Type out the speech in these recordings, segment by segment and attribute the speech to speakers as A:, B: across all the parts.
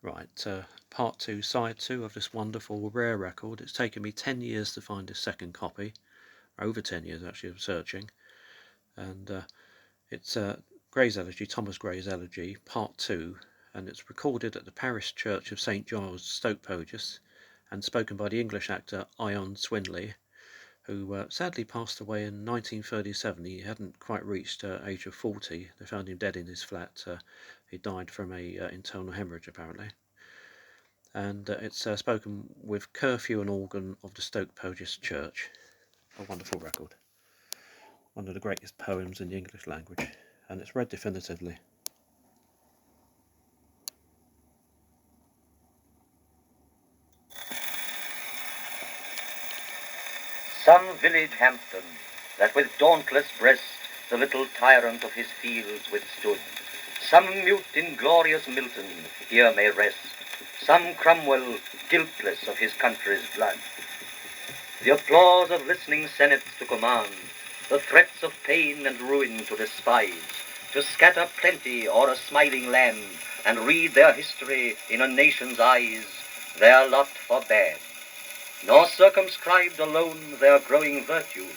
A: Right, part two, side two of this wonderful rare record. It's taken me 10 years to find this second copy, over 10 years actually of searching, and it's Gray's Elegy, Thomas Gray's Elegy, part two, and it's recorded at the parish church of St Giles, Stoke Poges, and spoken by the English actor Ion Swinley, who sadly passed away in 1937. He hadn't quite reached age of 40. They found him dead in his flat. He died from a internal hemorrhage apparently. And it's spoken with curfew and organ of the Stoke Poges Church. A wonderful record. One of the greatest poems in the English language, and it's read definitively.
B: Some village Hampton, that with dauntless breast the little tyrant of his fields withstood, some mute inglorious Milton here may rest, some Cromwell guiltless of his country's blood. The applause of listening senates to command, the threats of pain and ruin to despise, to scatter plenty o'er a smiling land, and read their history in a nation's eyes, their lot forbade. Nor circumscribed alone their growing virtues,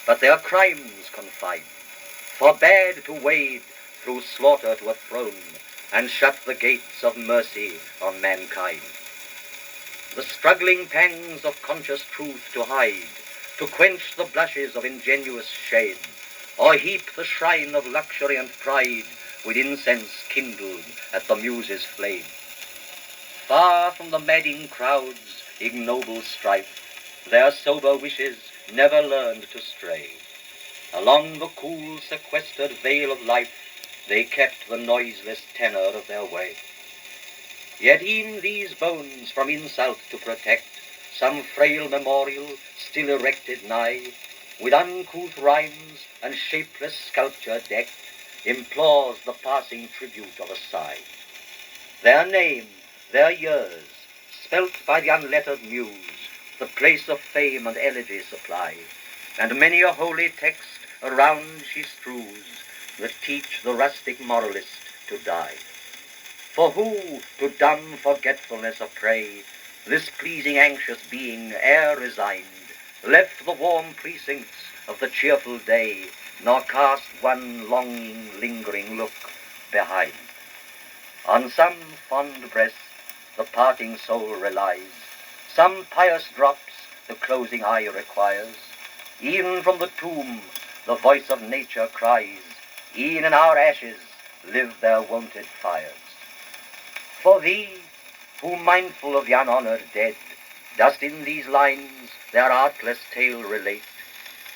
B: but their crimes confined, forbade to wade through slaughter to a throne, and shut the gates of mercy on mankind. The struggling pangs of conscious truth to hide, to quench the blushes of ingenuous shame, or heap the shrine of luxury and pride with incense kindled at the muses' flame. Far from the madding crowd's ignoble strife, their sober wishes never learned to stray. Along the cool, sequestered vale of life, they kept the noiseless tenor of their way. Yet e'en these bones from insult to protect, some frail memorial still erected nigh, with uncouth rhymes and shapeless sculpture decked, implores the passing tribute of a sigh. Their name, their years, spelt by the unlettered muse, the place of fame and elegy supply, and many a holy text around she strews, that teach the rustic moralist to die. For who, to dumb forgetfulness a prey, this pleasing anxious being ere resigned, left the warm precincts of the cheerful day, nor cast one longing, lingering look behind? On some fond breast the parting soul relies, some pious drops the closing eye requires. E'en from the tomb the voice of nature cries, e'en in our ashes live their wonted fires. For thee, who mindful of the unhonored dead, dost in these lines their artless tale relate,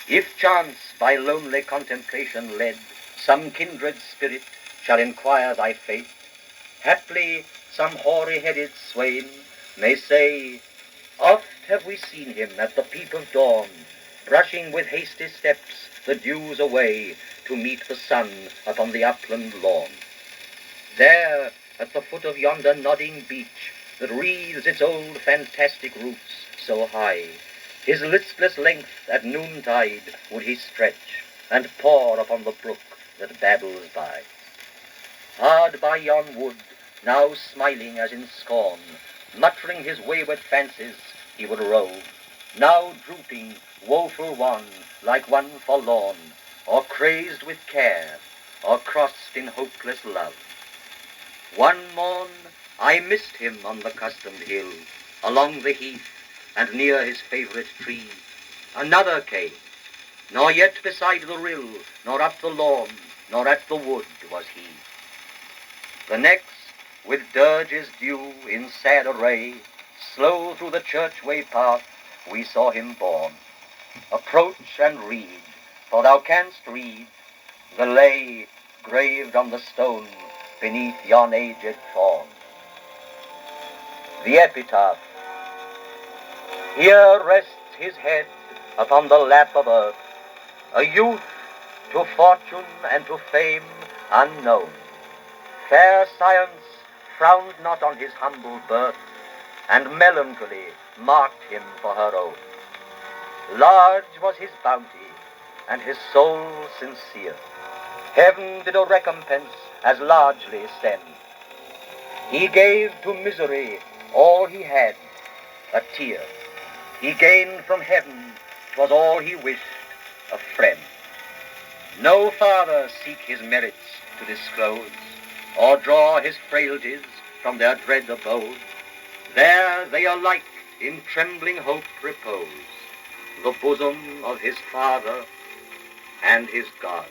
B: if chance by lonely contemplation led, some kindred spirit shall inquire thy fate, haply some hoary-headed swain may say, oft have we seen him at the peep of dawn, brushing with hasty steps the dews away, to meet the sun upon the upland lawn. There, at the foot of yonder nodding beech, that wreathes its old fantastic roots so high, his listless length at noontide would he stretch, and pore upon the brook that babbles by. Hard by yon wood, now smiling as in scorn, muttering his wayward fancies, he would rove, now drooping, woeful wan, like one forlorn, or crazed with care, or crossed in hopeless love. One morn I missed him on the customed hill, along the heath, and near his favourite tree. Another came, nor yet beside the rill, nor up the lawn, nor at the wood was he. The next, with dirges due in sad array, slow through the churchway path we saw him borne. Approach and read, for thou canst read the lay graved on the stone beneath yon aged thorn. The epitaph. Here rests his head upon the lap of earth, a youth to fortune and to fame unknown. Fair science frowned not on his humble birth, and melancholy marked him for her own. Large was his bounty, and his soul sincere. Heaven did a recompense as largely send. He gave to misery all he had, a tear. He gained from heaven, 'twas all he wished, a friend. No father seek his merits to disclose, or draw his frailties from their dread abode. There they alike in trembling hope repose, the bosom of his Father and his God.